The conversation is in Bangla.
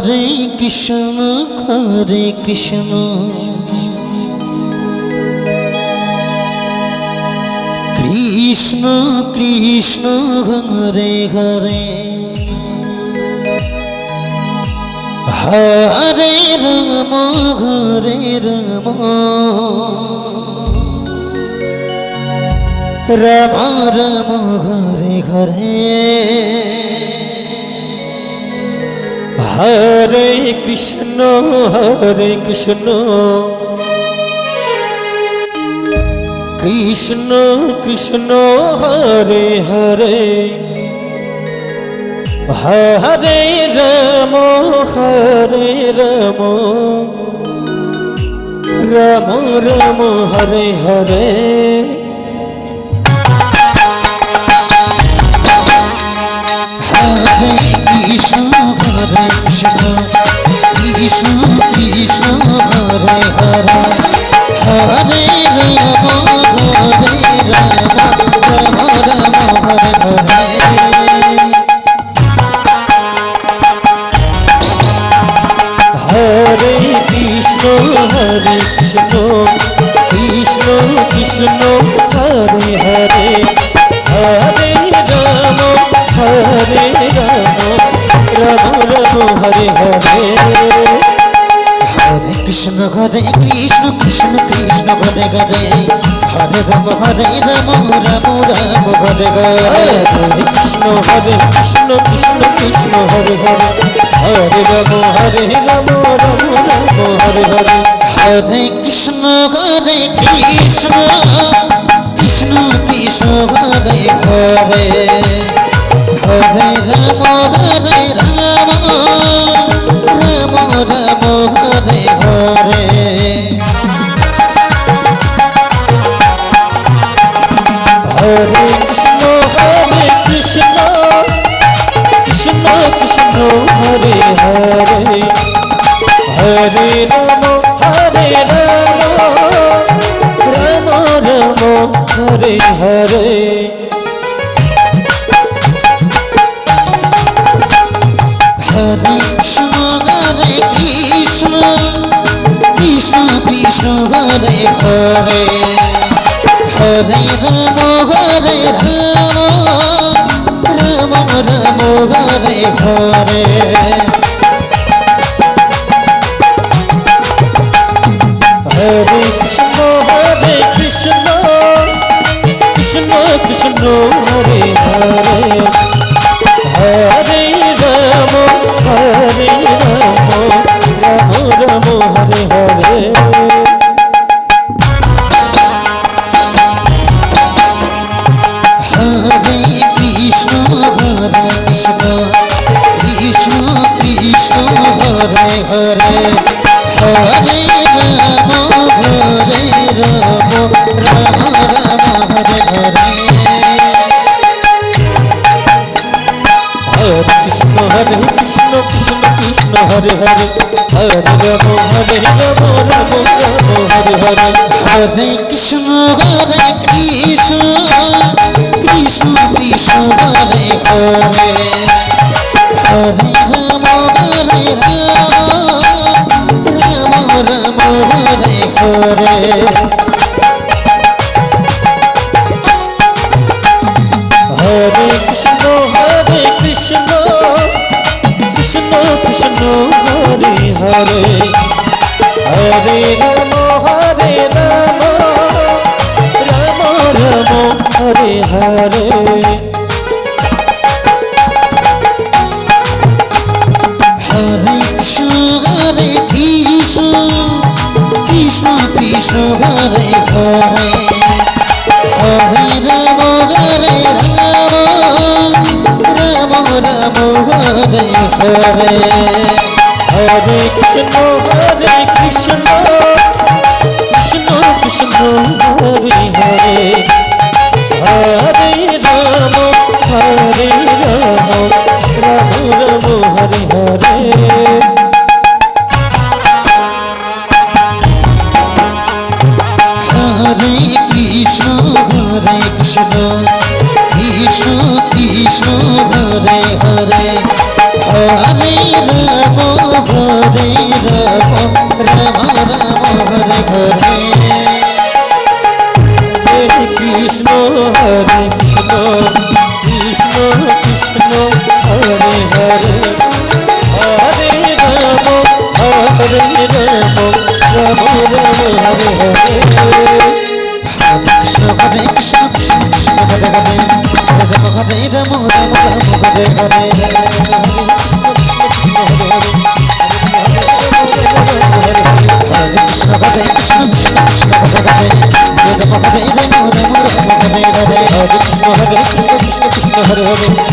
হরে কৃষ্ণ কৃষ্ণ কৃষ্ণ হরে হরে হরে রাম রাম রাম হরে হরে হরে কৃষ্ণ কৃষ্ণ কৃষ্ণ হরে হরে হরে রাম রাম রাম হরে হরে কৃষ্ণ কৃষ্ণ কৃষ্ণ কৃষ্ণ হরে হরে হরে রাম রাম হরে হরে কৃষ্ণ কৃষ্ণ কৃষ্ণ হরে হরে হরে রাম রাম হরে হরে হরে কৃষ্ণ কৃষ্ণ কৃষ্ণ হরে হরে হরে রাম রাম রাম হরে হরে কৃষ্ণ কৃষ্ণ কৃষ্ণ হরে হরে হরে রাম রাম হরে হরে হরে কৃষ্ণ কৃষ্ণ কৃষ্ণ কৃষ্ণ হরে হরে হরে রাম রাম রাম হরে হরে হরে কৃষ্ণ কৃষ্ণ কৃষ্ণ হরে হরে হরে রাম রাম রাম হরে হরে হরে কৃষ্ণ কৃষ্ণ কৃষ্ণ কৃষ্ণ হরে হরে হরে রাম রাম রাম হরে হরে হরে কৃষ্ণ কৃষ্ণ কৃষ্ণ হরে হরে হরে রাম রাম হরে হরে হরে কৃষ্ণ কৃষ্ণ কৃষ্ণ কৃষ্ণ হরে হরে হরে রাম রাম হরে হরে হরে কৃষ্ণ কৃষ্ণ কৃষ্ণ হরে হরে হরে রাম রাম হরে হরে হরে কৃষ্ণ কৃষ্ণ কৃষ্ণ কৃষ্ণ হরে হরে হরে রাম রাম হরে হরে হরে কৃষ্ণ কৃষ্ণ কৃষ্ণ হরে হরে হরে রাম রাম হরে হরে হরে কৃষ্ণ কৃষ্ণ কৃষ্ণ কৃষ্ণ হরে হরে হরে রাম রাম হরে হরে হরে কৃষ্ণ কৃষ্ণ কৃষ্ণ হরে হরে হরে রাম রাম হরে হরে হরে কৃষ্ণ কৃষ্ণ কৃষ্ণ কৃষ্ণ হরে হরে হরে রাম কৃষ্ণ হরে কৃষ্ণ কৃষ্ণ কৃষ্ণ হরে হরে হরে রাম হরে রাম রাম রাম হরে হরে কৃষ্ণ হরে কৃষ্ণ কৃষ্ণ কৃষ্ণ হরে হরে হরে রাম হরে রাম হরে হরে হরে কৃষ্ণ হরে কৃষ্ণ কৃষ্ণ কৃষ্ণ হরে হরে হরে রাম হরে রাম রাম রাম হরে হরে হরে কৃষ্ণ হরে কৃষ্ণ কৃষ্ণ কৃষ্ণ হরে হরে